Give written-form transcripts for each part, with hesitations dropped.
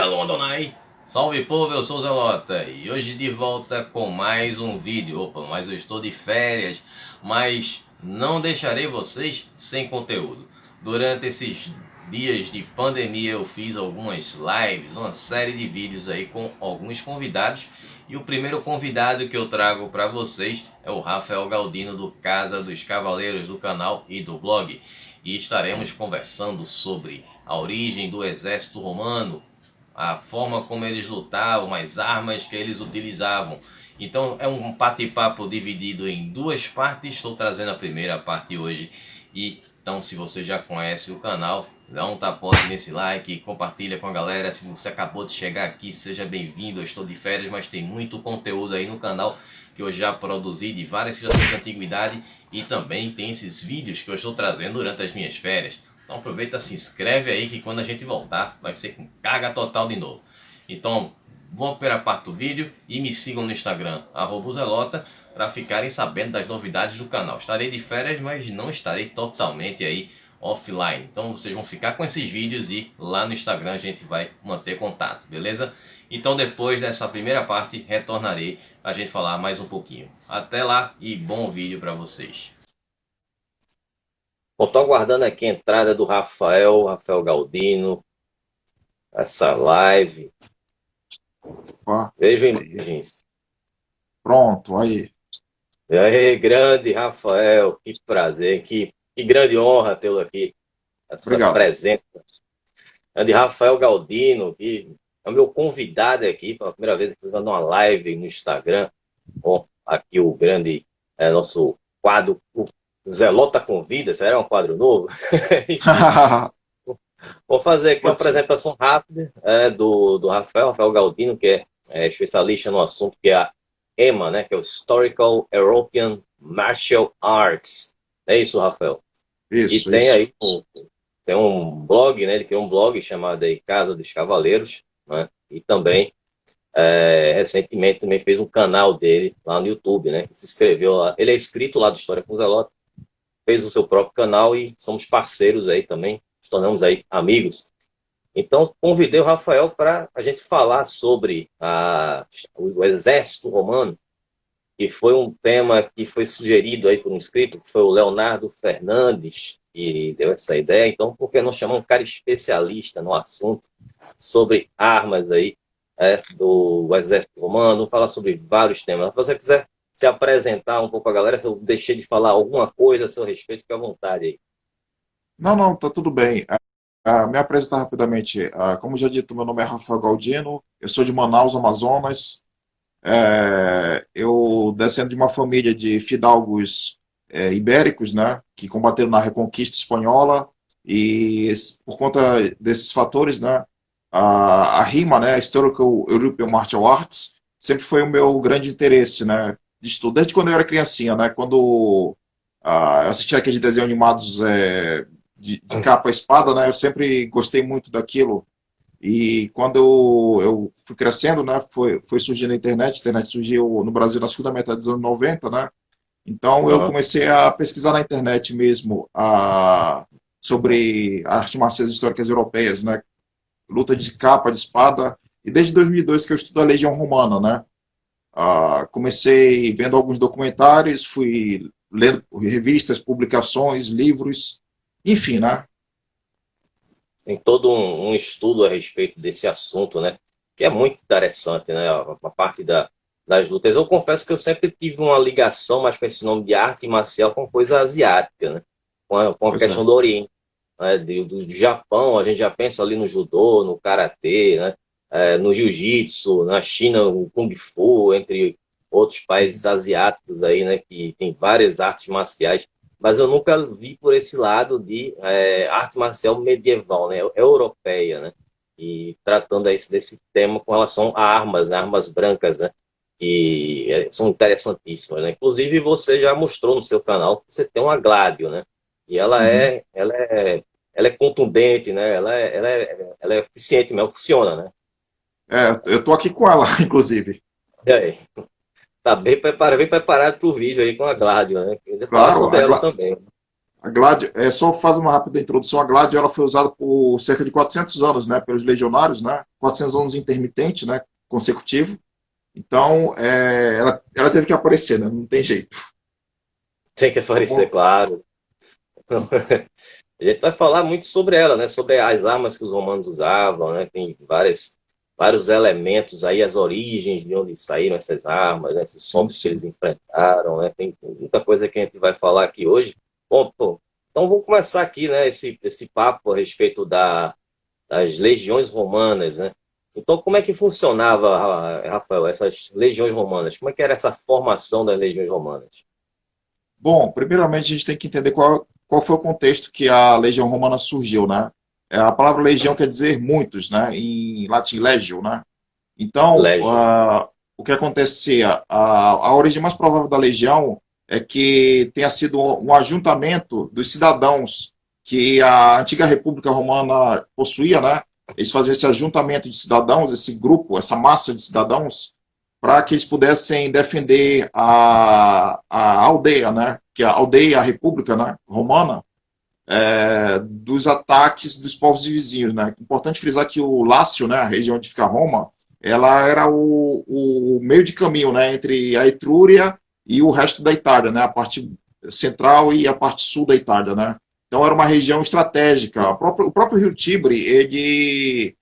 Shalom Adonai! Salve povo, eu sou o Zelota e hoje de volta com mais um vídeo. Opa, mas eu estou de férias, mas não deixarei vocês sem conteúdo. Durante esses dias de pandemia eu fiz algumas lives, uma série de vídeos aí com alguns convidados. E o primeiro convidado que eu trago para vocês é o Rafael Galdino do Casa dos Cavaleiros, do canal e do blog. E estaremos conversando sobre a origem do exército romano, a forma como eles lutavam, as armas que eles utilizavam. Então é um bate-papo dividido em duas partes. Estou trazendo a primeira parte hoje. E então, se você já conhece o canal, dá um tapote nesse like, compartilha com a galera. Se você acabou de chegar aqui, seja bem-vindo. Eu estou de férias, mas tem muito conteúdo aí no canal que eu já produzi de várias civilizações de antiguidade, e também tem esses vídeos que eu estou trazendo durante as minhas férias. Então aproveita, se inscreve aí que quando a gente voltar vai ser com carga total de novo. Então vamos para a parte do vídeo e me sigam no Instagram @zelota para ficarem sabendo das novidades do canal. Estarei de férias, mas não estarei totalmente aí offline. Então vocês vão ficar com esses vídeos e lá no Instagram a gente vai manter contato, beleza? Então depois dessa primeira parte retornarei para a gente falar mais um pouquinho. Até lá e bom vídeo para vocês. Bom, estou aguardando aqui a entrada do Rafael Galdino, essa live. Opa, Vejo imagens. pronto, aí. E aí, grande Rafael, que prazer, que grande honra tê-lo aqui, a sua Obrigado. presença. Grande Rafael Galdino, que é o meu convidado aqui, pela primeira vez que fazendo uma live no Instagram. Bom, aqui o grande nosso quadro, o Zelota Convida, será um quadro novo? Enfim, vou fazer aqui uma Pode ser. apresentação rápida do Rafael Galdino, que é especialista no assunto, que é a EMA, né, que é o Historical European Martial Arts. É isso, Rafael. E Isso, tem isso. aí tem um blog, né, ele criou um blog chamado aí Casa dos Cavaleiros, né, e também recentemente também fez um canal dele lá no YouTube, né, que se inscreveu lá. Ele é inscrito lá do História com Zelota, fez o seu próprio canal e somos parceiros aí também, nos tornamos aí amigos. Então, convidei o Rafael para a gente falar sobre o exército romano, que foi um tema que foi sugerido aí por um inscrito, que foi o Leonardo Fernandes, que deu essa ideia. Então, por que não chamar um cara especialista no assunto sobre armas aí, do exército romano, falar sobre vários temas. Se você quiser se apresentar um pouco a galera, se eu deixei de falar alguma coisa a seu respeito, fique à vontade aí. Não, não, tá tudo bem. Me apresentar rapidamente. Como já dito, meu nome é Rafael Galdino, eu sou de Manaus, Amazonas. Eu descendo de uma família de fidalgos ibéricos, né, que combateram na Reconquista Espanhola, e por conta desses fatores, né, a RIMA, né, a Historical European Martial Arts, sempre foi o meu grande interesse, né, de estudo, desde quando eu era criancinha, né, quando eu assistia aqueles desenhos animados de capa e espada, né, eu sempre gostei muito daquilo. E quando eu fui crescendo, né, foi surgindo a internet surgiu no Brasil na segunda metade dos anos 90, né, então eu Uhum. comecei a pesquisar na internet mesmo sobre artes marciais históricas europeias, né, luta de capa, de espada, e desde 2002 que eu estudo a Legião Romana, né, comecei vendo alguns documentários, fui lendo revistas, publicações, livros, enfim, né. Tem todo um estudo a respeito desse assunto, né? Que é muito interessante, né? A parte das lutas. Eu confesso que eu sempre tive uma ligação mais com esse nome de arte marcial com coisa asiática, né? Com a Pois é. questão do Oriente, né? Do Japão, a gente já pensa ali no judô, no karatê, né? No jiu-jitsu, na China, o kung fu, entre outros países asiáticos aí, né? Que tem várias artes marciais, mas eu nunca vi por esse lado de arte marcial medieval, né, europeia, né, e tratando aí desse tema com relação a armas, né, armas brancas, né, que são interessantíssimas, né. Inclusive você já mostrou no seu canal que você tem uma Gladio, né, e Uhum. ela é contundente, né, ela é eficiente mesmo, funciona, né. Eu tô aqui com ela, inclusive. E aí, tá bem preparado para o vídeo aí com a Gladio, né, queria falar Claro, sobre ela também. A Gládio, só faz uma rápida introdução, a Gládio ela foi usada por cerca de 400 anos, né, pelos legionários, né, 400 anos intermitente, né, consecutivo. Então, ela teve que aparecer, né, não tem jeito. Tem que Tá aparecer, bom? claro. Então, a gente vai falar muito sobre ela, né? Sobre as armas que os romanos usavam, né? Tem vários elementos aí, as origens de onde saíram essas armas, né? Esses Sim, povos que eles sim. enfrentaram, né? Tem muita coisa que a gente vai falar aqui hoje. Bom, pô, então vamos começar aqui, né? Esse papo a respeito das legiões romanas, né? Então, como é que funcionava, Rafael, essas legiões romanas? Como é que era essa formação das legiões romanas? Bom, primeiramente a gente tem que entender qual foi o contexto que a Legião Romana surgiu, né? A palavra legião quer dizer muitos, né? Em latim, legio, né? Então, Legion. o que acontecia? A origem mais provável da legião é que tenha sido um ajuntamento dos cidadãos que a antiga República Romana possuía, né? Eles faziam esse ajuntamento de cidadãos, esse grupo, essa massa de cidadãos, para que eles pudessem defender a aldeia, né? Que a aldeia, a República, né? Romana, dos ataques dos povos vizinhos, né? Importante frisar que o Lácio, né, a região onde fica Roma, ela era o meio de caminho, né, entre a Etrúria e o resto da Itália, né, a parte central e a parte sul da Itália, né. Então era uma região estratégica. O próprio Rio Tibre, ele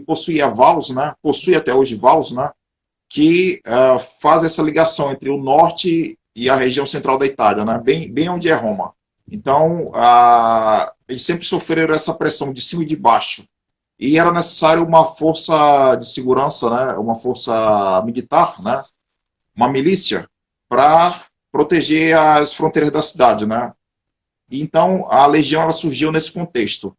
possuía vals, né, possui até hoje vals, né, que faz essa ligação entre o norte e a região central da Itália, né? Bem onde é Roma. Então, eles sempre sofreram essa pressão de cima e de baixo. E era necessário uma força de segurança, né? Uma força militar, né? Uma milícia, para proteger as fronteiras da cidade, né? E então, a legião ela surgiu nesse contexto.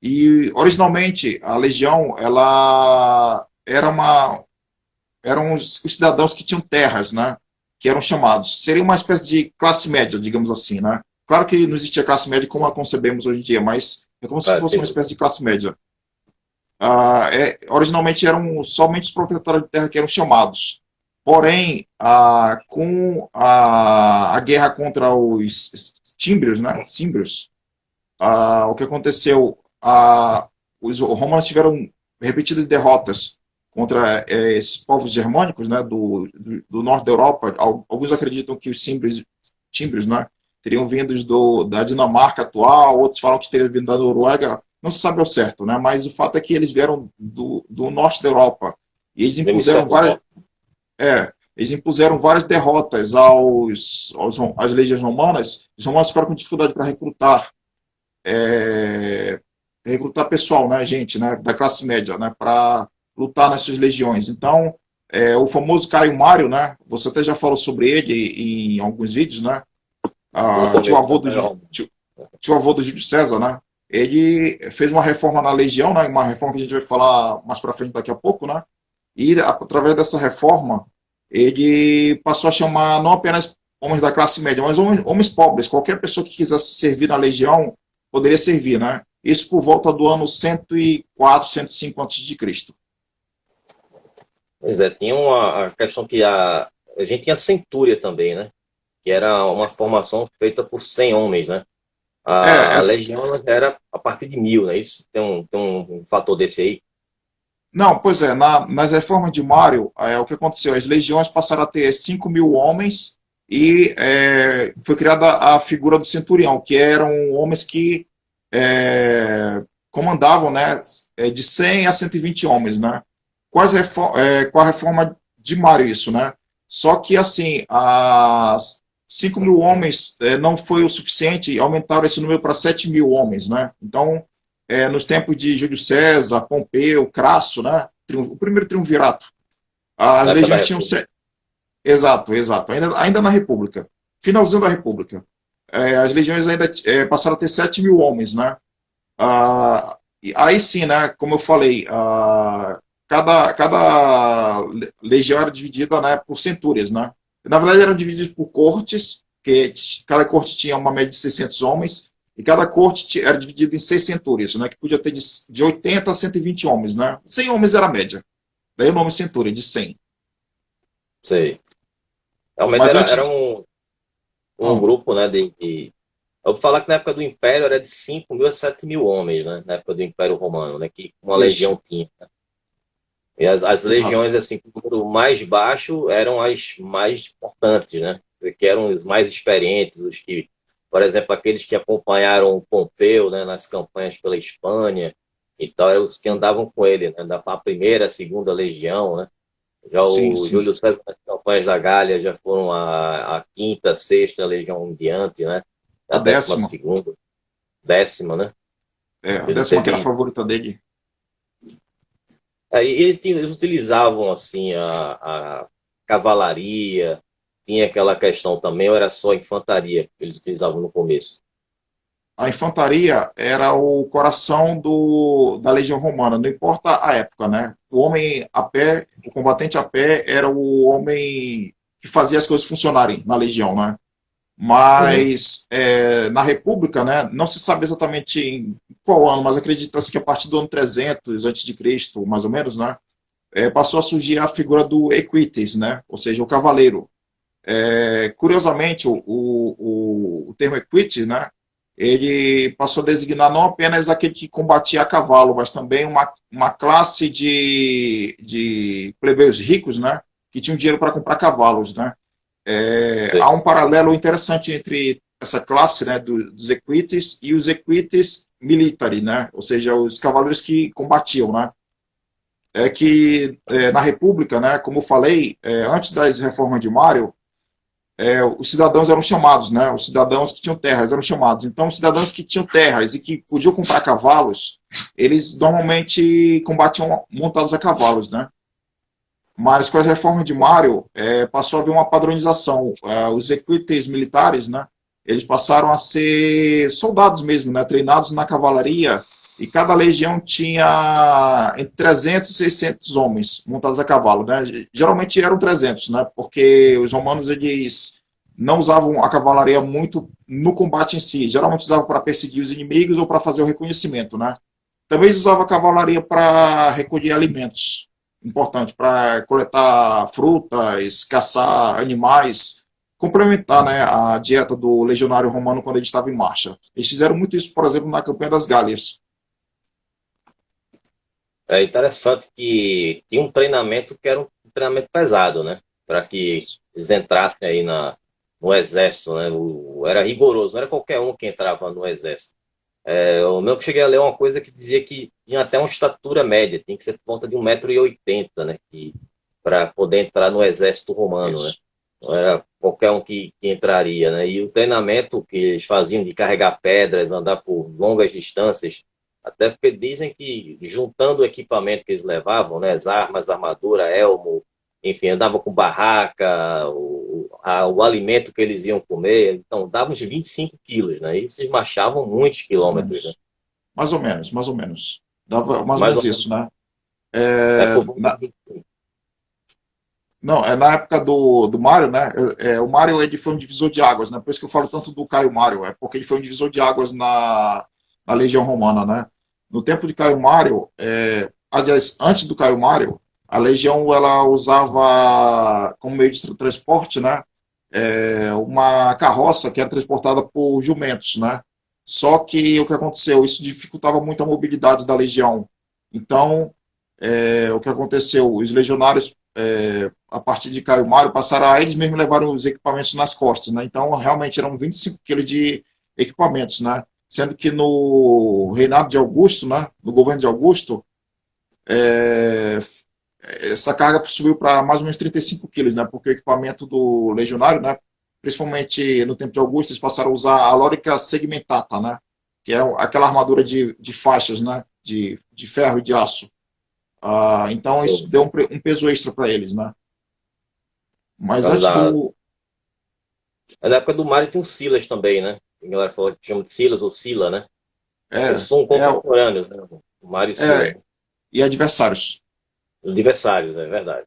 E, originalmente, a legião ela eram os cidadãos que tinham terras, né? Que eram chamados. Seria uma espécie de classe média, digamos assim, né? Claro que não existia classe média como a concebemos hoje em dia, mas é como se Ah, fosse uma sim. espécie de classe média. Originalmente eram somente os proprietários de terra que eram chamados. Porém, com a guerra contra os tímbrios, né? Símbrios, o que aconteceu? Os romanos tiveram repetidas derrotas contra esses povos germânicos, né, do norte da Europa. Alguns acreditam que os tímbrios, né, teriam vindo da Dinamarca atual, outros falam que teriam vindo da Noruega. Não se sabe ao certo, né, mas o fato é que eles vieram do norte da Europa e Do hemisfério norte. eles impuseram várias derrotas às legiões romanas. Os romanos ficaram com dificuldade para recrutar pessoal, né, gente, né, da classe média, né, para lutar nas suas legiões. Então, o famoso Caio Mário, né, você até já falou sobre ele em alguns vídeos, né, No tio começo da avô do Império Romano. tio avô do Júlio César, né, ele fez uma reforma na legião, né, uma reforma que a gente vai falar mais para frente daqui a pouco, né, e através dessa reforma ele passou a chamar não apenas homens da classe média, mas homens pobres. Qualquer pessoa que quisesse servir na legião poderia servir, né? Isso por volta do ano 104, 105 a.C. Pois é, tinha a questão que a gente tinha a centúria também, né? Que era uma formação feita por 100 homens, né? É, A legião ela era a partir de 1000, né? Isso tem um fator desse aí. não, pois é, nas reformas de Mário, o que aconteceu? As legiões passaram a ter 5.000 homens e foi criada a figura do centurião, que eram homens que é, comandavam, né, de 100 a 120 homens, né? Com a reforma de Mário isso, né? Só que, assim, as 5.000 homens não foi o suficiente, aumentaram esse número para 7.000 homens, né? Então, nos tempos de Júlio César, Pompeu, Crasso, né? O primeiro triunvirato, as Na época da legiões tinham. República. Exato, exato. Ainda na República. Finalzinho da República. As legiões ainda passaram a ter 7.000 homens, né? E aí sim, né? Como eu falei, cada legião era dividida, né, por centúrias, né? Na verdade, eram divididos por cortes, que cada corte tinha uma média de 600 homens, e cada corte era dividido em 6 centúrias, né? Que podia ter de 80 a 120 homens, né? 100 homens era a média. Daí o nome centúria, de 100. Sei. Realmente Mas era, antes. era um Oh, grupo, né, de Eu vou falar que na época do Império era de 5.000 a 7.000 homens, né? Na época do Império Romano, né? Que uma Isso, legião tinha. E as exato. legiões, assim, com o número mais baixo eram as mais importantes, né? Que eram os mais experientes, os que, por exemplo, aqueles que acompanharam o Pompeu, né, nas campanhas pela Espanha e tal, eram os que andavam com ele, né? Da a primeira, a segunda legião, né? Já Sim, o sim. Júlio César, nas campanhas da Gália, já foram a quinta, sexta legião em diante, né? A A décima décima, segunda, décima, né? a Ele décima que era a teve. favorita dele. Aí eles utilizavam assim a cavalaria, tinha aquela questão também, ou era só infantaria que eles utilizavam no começo? A infantaria era o coração da Legião Romana, não importa a época, né? O homem a pé, o combatente a pé, era o homem que fazia as coisas funcionarem na Legião, né? Uhum. Mas na República, né, não se sabe exatamente em qual ano, mas acredita-se que a partir do ano 300 antes de Cristo, mais ou menos, né, passou a surgir a figura do equites, né, ou seja, o cavaleiro. Curiosamente, o termo equity, né, ele passou a designar não apenas aquele que combatia a cavalo, mas também uma classe de plebeus ricos, né, que tinham dinheiro para comprar cavalos, né. Há um paralelo interessante entre essa classe, né, dos equites e os equites militari, né, ou seja, os cavaleiros que combatiam, né. Na República, né, como eu falei, antes das reformas de Mário, os cidadãos eram chamados, né? Os cidadãos que tinham terras eram chamados. Então, os cidadãos que tinham terras e que podiam comprar cavalos, eles normalmente combatiam montados a cavalos, né? Mas com as reformas de Mário, passou a haver uma padronização. Os equites militares, né? Eles passaram a ser soldados mesmo, né? Treinados na cavalaria. E cada legião tinha entre 300 e 600 homens montados a cavalo, né? Geralmente eram 300, né? Porque os romanos eles não usavam a cavalaria muito no combate em si. Geralmente usavam para perseguir os inimigos ou para fazer o reconhecimento, né? Também usavam a cavalaria para recolher alimentos, importante, para coletar frutas, caçar animais, complementar, né, a dieta do legionário romano quando ele estava em marcha. Eles fizeram muito isso, por exemplo, na campanha das Gálias. É interessante que tinha um treinamento que era um treinamento pesado, né? Para que eles entrassem aí no exército, né? Era rigoroso, não era qualquer um que entrava no exército. Eu mesmo que cheguei a ler uma coisa que dizia que tinha até uma estatura média, tinha que ser por volta de 1,80 m, né? Para poder entrar no exército romano, né? Isso. Não era qualquer um que entraria, né? E o treinamento que eles faziam de carregar pedras, andar por longas distâncias, até porque dizem que juntando o equipamento que eles levavam, né? As armas, armadura, elmo, enfim, andavam com barraca, o alimento que eles iam comer, então dava uns 25 quilos, né? E eles marchavam muitos Mais ou quilômetros, né? menos. Mais ou menos, mais ou menos. Dava mais ou Mais menos ou menos, isso, né? é É, por volta na, de 25. não, na época do Mário, né? O Mário ele foi um divisor de águas, né? Por isso que eu falo tanto do Caio Mário, é porque ele foi um divisor de águas na Legião Romana, né? No tempo de Caio Mário, aliás, antes do Caio Mário, a Legião ela usava como meio de transporte, né? Uma carroça que era transportada por jumentos, né? Só que o que aconteceu? Isso dificultava muito a mobilidade da Legião. Então, o que aconteceu? Os legionários, a partir de Caio Mário, passaram a eles mesmos levaram os equipamentos nas costas, né? Então, realmente eram 25 quilos de equipamentos, né? Sendo que no reinado de Augusto, né? No governo de Augusto, é, essa carga subiu para mais ou menos 35 quilos, né? Porque o equipamento do legionário, né? Principalmente no tempo de Augusto, eles passaram a usar a lorica segmentata, né? Que é aquela armadura de faixas, né? De ferro e de aço. Então isso deu um peso extra para eles, né? Mas antes Da, do. na época do Mário tinha o Silas também, né? A galera falou que chama de Silas ou Sila, né? Eles É, são é, contemporâneos, né? O Mário e Sila. é, e adversários. Adversários, é verdade.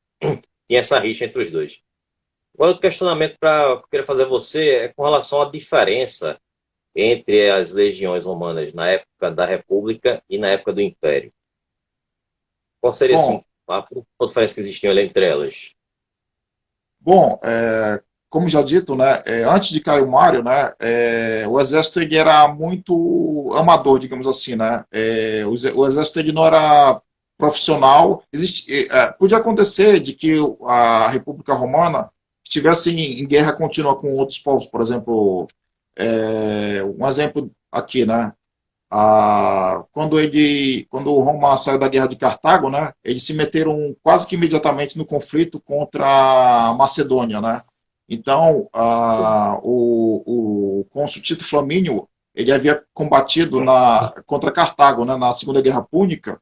Tinha essa rixa entre os dois. Agora, outro questionamento que eu queria fazer a você é com relação à diferença entre as legiões romanas na época da República e na época do Império. Qual seria, Bom, assim, a diferença que existia ali entre elas? bom, como já dito, né, antes de Caio Mário, né, o exército ele era muito amador, digamos assim, né. O exército ele não era profissional. Podia acontecer de que a República Romana estivesse em guerra contínua com outros povos, por exemplo, um exemplo aqui, né, quando Roma saiu da guerra de Cartago, né, eles se meteram quase que imediatamente no conflito contra a Macedônia, né. Então, o cônsul Tito Flamínio ele havia combatido contra Cartago, né, na Segunda Guerra Púnica,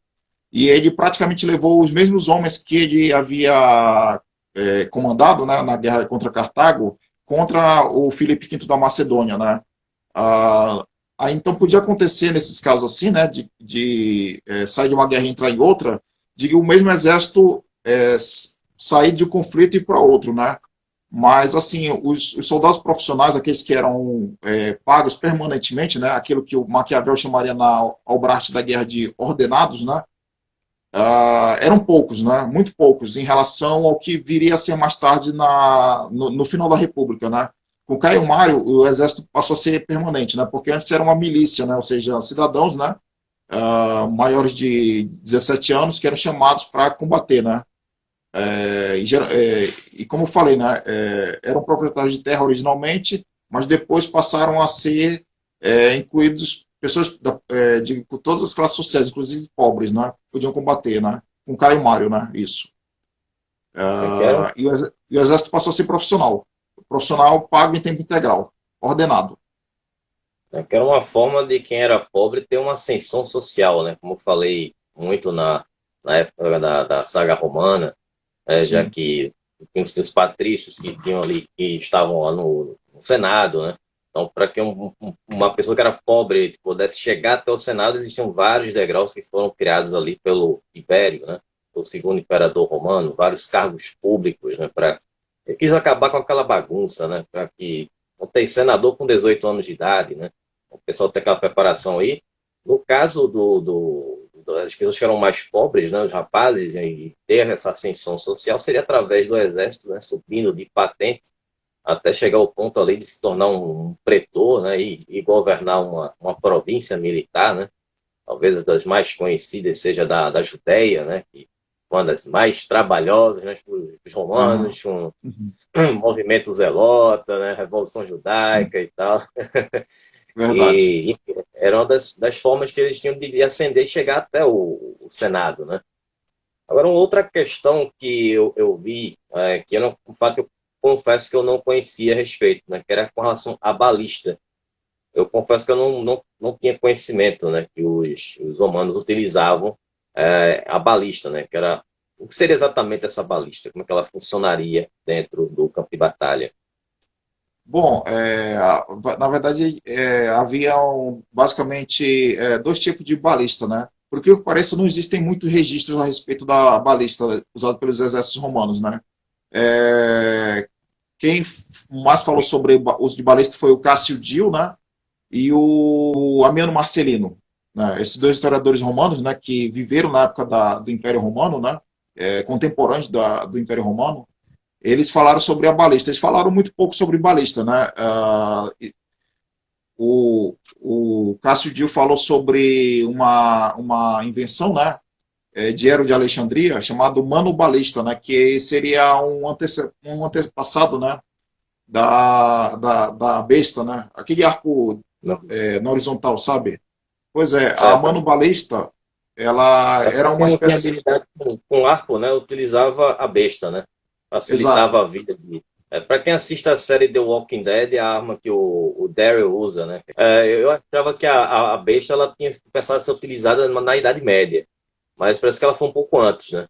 e ele praticamente levou os mesmos homens que ele havia comandado, né, na guerra contra Cartago, contra o Filipe V da Macedônia, né. Ah, então podia acontecer nesses casos assim, né, de sair de uma guerra e entrar em outra, de o mesmo exército sair de um conflito e ir para outro, né. Mas assim, os soldados profissionais, aqueles que eram pagos permanentemente, né, aquilo que o Maquiavel chamaria na Albrarte da guerra de ordenados, né, eram poucos, né, muito poucos, em relação ao que viria a ser mais tarde no final da República, né. Com Caio Mário, o exército passou a ser permanente, né, porque antes era uma milícia, né, ou seja, cidadãos, né, maiores de 17 anos que eram chamados para combater, né. E como eu falei, né, eram proprietários de terra originalmente, mas depois passaram a ser incluídos pessoas de todas as classes sociais, inclusive pobres, né, podiam combater, né, com Caio Mário, né, isso. E o exército passou a ser profissional pago em tempo integral, ordenado. Que era uma forma de quem era pobre ter uma ascensão social, né? Como eu falei muito na época da saga romana, já Sim. que tinha os patrícios que tinham ali, que estavam lá no Senado, né? Então, para que uma pessoa que era pobre pudesse chegar até o Senado, existiam vários degraus que foram criados ali pelo Ibério, né? O segundo imperador romano, vários cargos públicos, né? Ele quis acabar com aquela bagunça, né? Para que não tem senador com 18 anos de idade, né? O pessoal tem aquela preparação aí. No caso das pessoas que eram mais pobres, né, os rapazes, né, e ter essa ascensão social seria através do exército, né, subindo de patente até chegar ao ponto ali de se tornar um pretor, né, e governar uma província militar, né, talvez das mais conhecidas seja da Judéia, né, que uma das mais trabalhosas, né, os Aham. romanos, um Uhum. movimento zelota, né, Revolução Sim, Judaica e tal. verdade. E enfim, era uma das formas que eles tinham de ascender e chegar até o Senado, né? Agora, uma outra questão que eu vi, que era um fato que eu confesso que eu não conhecia a respeito, né? Que era com relação à balista. Eu confesso que eu não tinha conhecimento, né? Que os romanos utilizavam a balista, né? Que era, o que seria exatamente essa balista? Como é que ela funcionaria dentro do campo de batalha? Bom, na verdade, havia basicamente dois tipos de balista, né? Por que pareça, não existem muitos registros a respeito da balista usada pelos exércitos romanos, né? É, quem mais falou sobre o uso de balista foi o Cássio Dio, né? E o Amiano Marcelino, né? Esses dois historiadores romanos, né? Que viveram na época do Império Romano, né? Contemporâneos do Império Romano. Eles falaram sobre a balista. Eles falaram muito pouco sobre balista, né? O Cássio Dio falou sobre uma invenção, né? De Hero de Alexandria, chamado Mano Balista, né? Que seria um antepassado, né? Da besta, né? Aquele arco Não. na horizontal, sabe? Pois é, a É, Mano Balista, ela era para uma quem não tinha espécie. habilidade com arco, né, utilizava a besta, né? Facilitava Exato. a vida. Para quem assiste a série The Walking Dead, é a arma que o Daryl usa, né? Eu achava que a besta ela tinha começado a ser utilizada na Idade Média, mas parece que ela foi um pouco antes, né?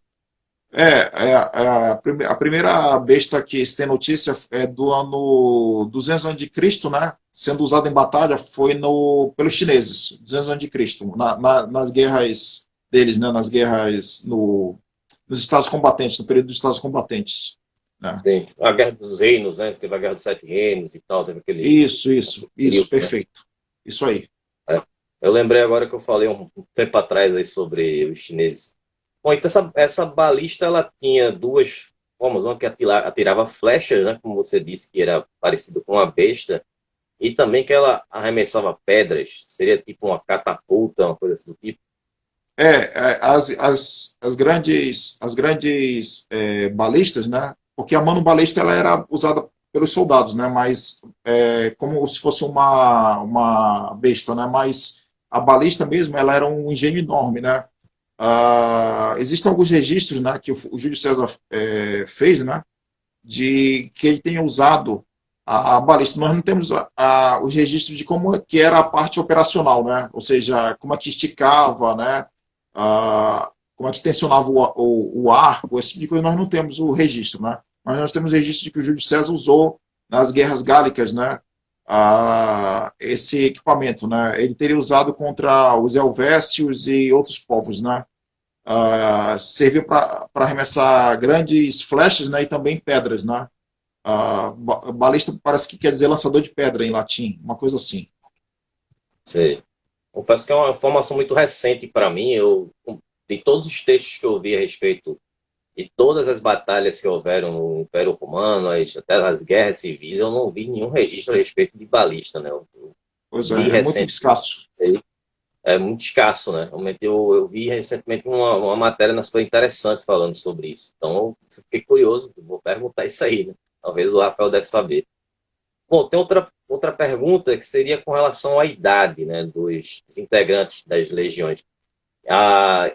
A primeira besta que se tem notícia é do ano 200 a.C., de Cristo, né? Sendo usada em batalha foi pelos chineses, 200 a.C., de Cristo, nas guerras deles, né? Nas guerras nos estados combatentes, no período dos estados combatentes, né? Tem a Guerra dos Reinos, né? Teve a Guerra dos Sete Reinos e tal, teve Isso, período, né? perfeito. Isso aí. É. Eu lembrei agora que eu falei um tempo atrás aí sobre os chineses. Bom, então essa balista ela tinha duas. o Amazon que atirava flechas, né? Como você disse, que era parecido com uma besta, e também que ela arremessava pedras. Seria tipo uma catapulta, uma coisa assim do tipo. As grandes balistas, né? Porque a mano balista ela era usada pelos soldados, né? Mas como se fosse uma besta, né? Mas a balista mesmo, ela era um engenho enorme, né? Existem alguns registros, né? Que o Júlio César fez, né? De que ele tenha usado a balista. Nós não temos os registros de como que era a parte operacional, né? Ou seja, como é que esticava, né? Como é que tensionava o arco, esse tipo de coisa, nós não temos o registro, né? Mas nós temos registro de que o Júlio César usou nas guerras gálicas, né? Esse equipamento, né? Ele teria usado contra os helvécios e outros povos, né? Serviu para arremessar grandes flechas, né? E também pedras, né? Balista parece que quer dizer lançador de pedra em latim, uma coisa assim. Sei. Confesso que é uma informação muito recente para mim. De todos os textos que eu vi a respeito de todas as batalhas que houveram no Império Romano, até as guerras civis, eu não vi nenhum registro a respeito de balista, né? Eu Pois li é muito recentemente, escasso. é muito escasso, né? Realmente eu vi recentemente uma matéria na super interessante falando sobre isso. Então eu fiquei curioso, vou perguntar isso aí, né? Talvez o Rafael deve saber. Bom, tem outra pergunta que seria com relação à idade, né, dos integrantes das legiões.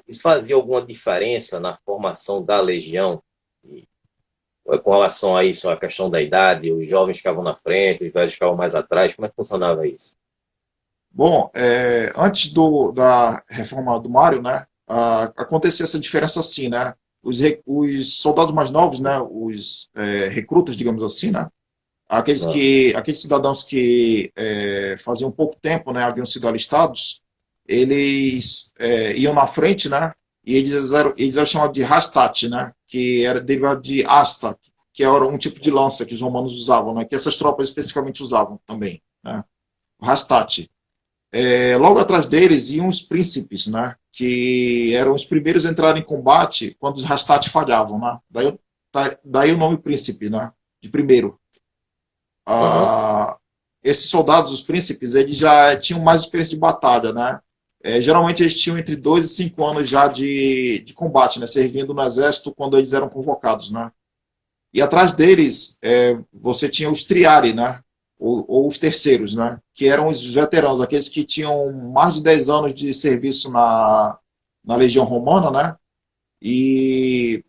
Isso fazia alguma diferença na formação da legião? E, com relação a isso, a questão da idade, os jovens ficavam na frente, os velhos ficavam mais atrás, como é que funcionava isso? Bom, antes da reforma do Mário, né, acontecia essa diferença assim, né? Os soldados mais novos, né, os recrutas, digamos assim, né, Não. aqueles cidadãos que faziam pouco tempo, né, haviam sido alistados, eles iam na frente, né, e eles eram chamados de rastat, né, que era derivado de asta, que era um tipo de lança que os romanos usavam, né, que essas tropas especificamente usavam também, né, o rastat. Logo atrás deles iam os príncipes, né, que eram os primeiros a entrar em combate quando os rastat falhavam, né, daí o nome príncipe, né, de primeiro. Aham. ah, Esses soldados, os príncipes, eles já tinham mais experiência de batalha, né? Geralmente eles tinham entre 2 e 5 anos já de combate, né? Servindo no exército quando eles eram convocados, né? E atrás deles, você tinha os triari, né? Ou os terceiros, né? Que eram os veteranos, aqueles que tinham mais de 10 anos de serviço na Legião Romana, né? E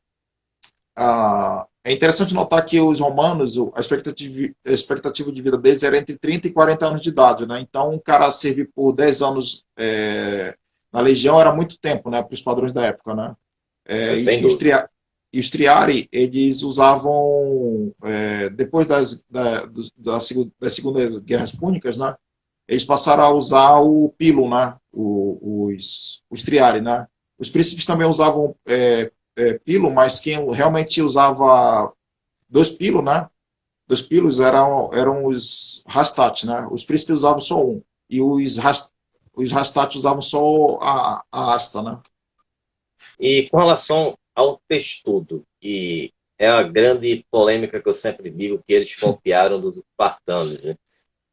é interessante notar que os romanos, a expectativa de vida deles era entre 30 e 40 anos de idade, né? Então, um cara servir por 10 anos na legião era muito tempo, né? Para os padrões da época, né? É, E, sem e os dúvida. triari, eles usavam, depois das segundas guerras púnicas, né? Eles passaram a usar o pilo, né? Os triari, né? Os príncipes também usavam pilo, mas quem realmente usava dois pilos, né? Dois pilos eram os rastat, né? Os príncipes usavam só um. E os rastat usavam só a asta, né? E com relação ao textudo, que é a grande polêmica que eu sempre digo que eles copiaram dos espartanos, né?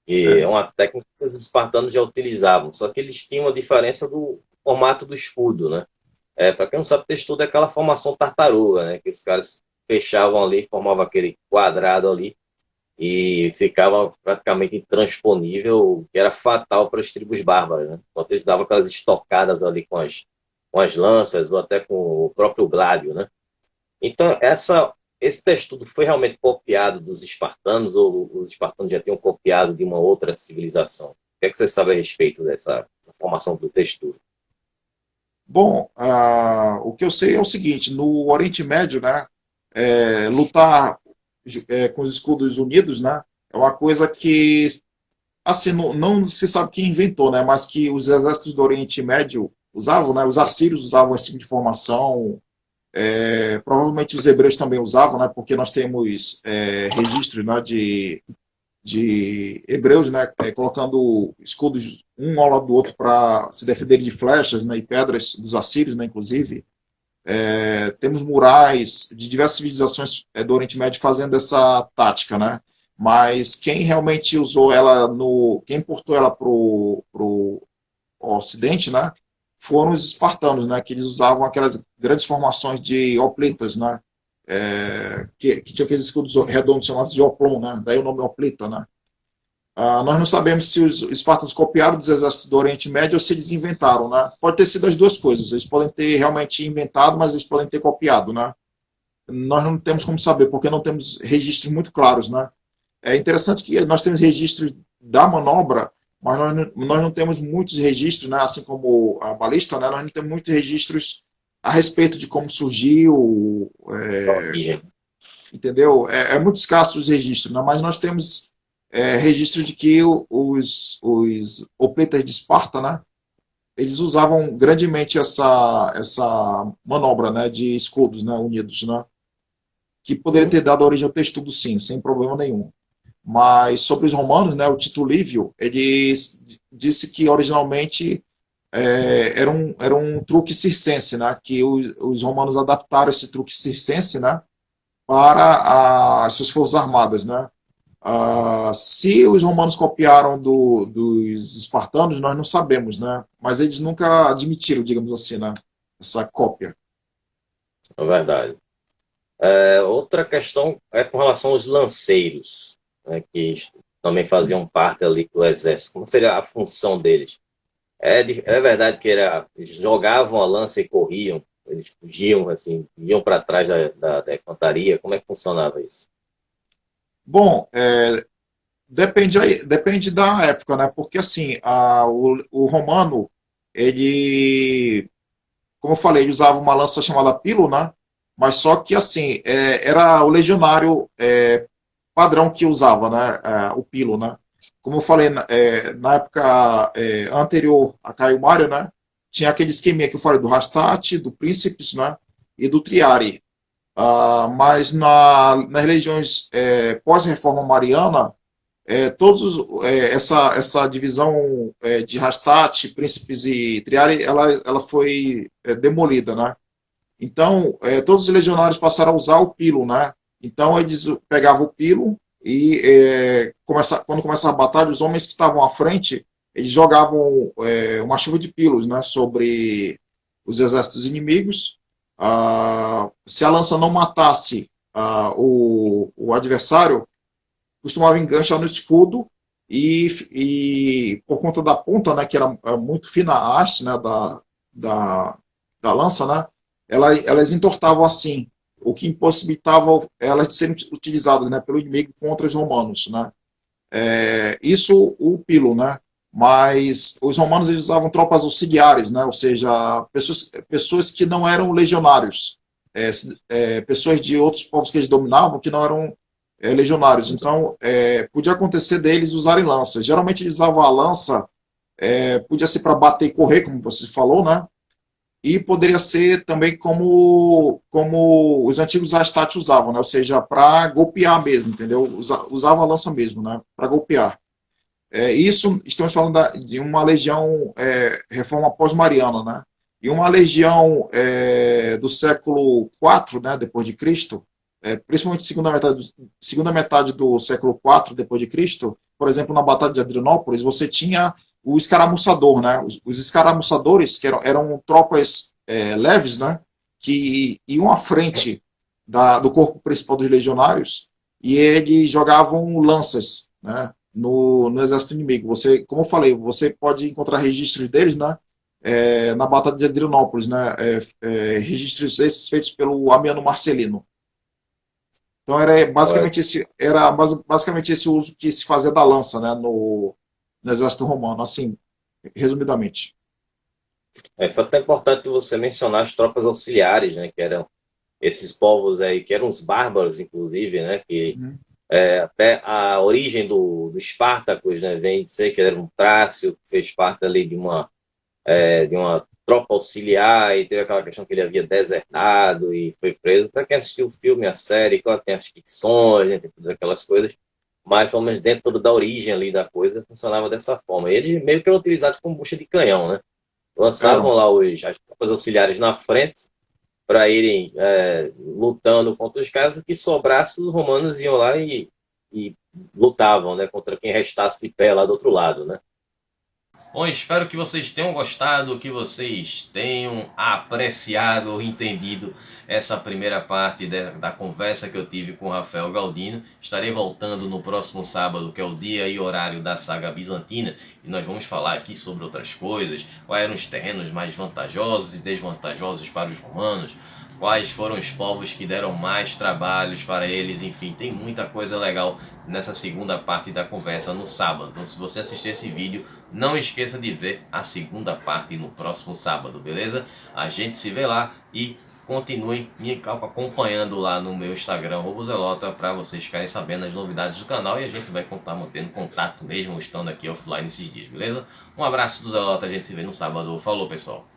E é É, uma técnica que os espartanos já utilizavam, só que eles tinham a diferença do formato do escudo, né? Para quem não sabe, textudo é aquela formação tartaruga, né? Que os caras fechavam ali, formavam aquele quadrado ali e ficava praticamente intransponível, que era fatal para as tribos bárbaras, né? Enquanto eles davam aquelas estocadas ali com as lanças ou até com o próprio gládio, né? Então, esse texto foi realmente copiado dos espartanos ou os espartanos já tinham copiado de uma outra civilização? O que é que você sabe a respeito dessa formação do texto? bom, o que eu sei é o seguinte: no Oriente Médio, né? Lutar com os escudos unidos, né? É uma coisa que assim, não se sabe quem inventou, né? Mas que os exércitos do Oriente Médio usavam, né? Os assírios usavam esse tipo de formação. Provavelmente os hebreus também usavam, né? Porque nós temos registros, né, de hebreus, né? Colocando escudos um ao lado do outro para se defenderem de flechas, né? E pedras dos assírios, né? Inclusive. temos murais de diversas civilizações do Oriente Médio fazendo essa tática, né? Mas quem realmente usou ela quem importou ela para o Ocidente, né? Foram os espartanos, né? Que eles usavam aquelas grandes formações de hoplitas, né? Que tinha aqueles escudos redondos chamados de oplon, né? Daí o nome hoplita, né? Nós não sabemos se os espartanos copiaram dos exércitos do Oriente Médio ou se eles inventaram, né? Pode ter sido as duas coisas. Eles podem ter realmente inventado, mas eles podem ter copiado, né? Nós não temos como saber, porque não temos registros muito claros, né? É interessante que nós temos registros da manobra, mas nós não temos muitos registros, né? Assim como a balista, né? Nós não temos muitos registros a respeito de como surgiu, entendeu? É muito escasso os registros, né? Mas nós temos registro de que os hoplitas de Esparta, né? Eles usavam grandemente essa manobra, né? De escudos, né? Unidos, né? Que poderia ter dado origem ao textudo, sim, sem problema nenhum. Mas sobre os romanos, né, o Tito Livio, ele disse que originalmente era um truque circense, né, que os romanos adaptaram esse truque circense, né, para as suas forças armadas, né. Se os romanos copiaram dos espartanos, nós não sabemos, né, mas eles nunca admitiram, digamos assim, né, essa cópia. É verdade. Outra questão é com relação aos lanceiros, né, que também faziam parte ali do exército. Como seria a função deles? É verdade que eles jogavam a lança e corriam, eles fugiam, assim, iam para trás da infantaria. Como é que funcionava isso? Bom, depende da época, né? Porque assim, o romano, ele, como eu falei, ele usava uma lança chamada pilo, né? Mas só que assim, era o legionário padrão que usava, né? O pilo, né? Como eu falei, na época anterior a Caio Mário, né? Tinha aquele esqueminha que eu falei do Hastati, do Príncipes, né? E do Triari. Mas nas religiões pós-reforma mariana, essa divisão de Hastati, Príncipes e Triari, ela foi demolida, né? Então, todos os legionários passaram a usar o pilo, né? Então, eles pegavam o pilo e quando começava a batalha, os homens que estavam à frente, eles jogavam uma chuva de pilos, né, sobre os exércitos inimigos. Se a lança não matasse o adversário, costumava enganchar no escudo e por conta da ponta, né, que era muito fina a haste, né, da lança, né, elas entortavam assim, o que impossibilitava elas de serem utilizadas, né, pelo inimigo contra os romanos, né. Isso o pilo, né, mas os romanos eles usavam tropas auxiliares, né, ou seja, pessoas que não eram legionários, pessoas de outros povos que eles dominavam que não eram legionários. Então, podia acontecer deles usarem lanças. Geralmente eles usavam a lança, podia ser para bater e correr, como você falou, né? E poderia ser também como os antigos Hastati usavam, né? Ou seja, para golpear mesmo, entendeu? Usava a lança mesmo, né? Para golpear. Isso, estamos falando de uma legião reforma pós-mariana, né? E uma legião do século IV, né? Depois de Cristo, principalmente segunda metade do século IV depois de Cristo, por exemplo, na Batalha de Adrianópolis, você tinha o escaramuçador, né? Os escaramuçadores, que eram tropas leves, né? Que iam à frente do corpo principal dos legionários e eles jogavam lanças, né? No exército inimigo. Como eu falei, você pode encontrar registros deles, né? Na Batalha de Adrianópolis, né? Registros esses feitos pelo Amiano Marcelino. Então basicamente esse uso que se fazia da lança, né, no exército romano, assim, resumidamente. Foi até importante você mencionar as tropas auxiliares, né, que eram esses povos aí, que eram os bárbaros, inclusive, né, que até a origem do Espartacus, né, vem de ser que ele era um Trácio, que fez parte ali de uma tropa auxiliar, e teve aquela questão que ele havia desertado e foi preso. Para quem assistiu o filme, a série, claro, tem as ficções, né, tem todas aquelas coisas, mas pelo menos dentro da origem ali da coisa, funcionava dessa forma. E eles meio que eram utilizados como bucha de canhão, né? Lançavam lá as tropas auxiliares na frente para irem lutando contra os caras, o que sobrasse, os romanos iam lá e lutavam, né, contra quem restasse de pé lá do outro lado, né? Bom, espero que vocês tenham gostado, que vocês tenham apreciado ou entendido essa primeira parte da conversa que eu tive com o Rafael Galdino. Estarei voltando no próximo sábado, que é o dia e horário da saga bizantina, e nós vamos falar aqui sobre outras coisas, quais eram os terrenos mais vantajosos e desvantajosos para os romanos, quais foram os povos que deram mais trabalhos para eles, enfim, tem muita coisa legal nessa segunda parte da conversa no sábado. Então, se você assistir esse vídeo, não esqueça de ver a segunda parte no próximo sábado, beleza? A gente se vê lá e continuem me acompanhando lá no meu Instagram, Robozelota, para vocês ficarem sabendo as novidades do canal, e a gente vai continuar mantendo contato mesmo estando aqui offline esses dias, beleza? Um abraço do Zelota, a gente se vê no sábado. Falou, pessoal!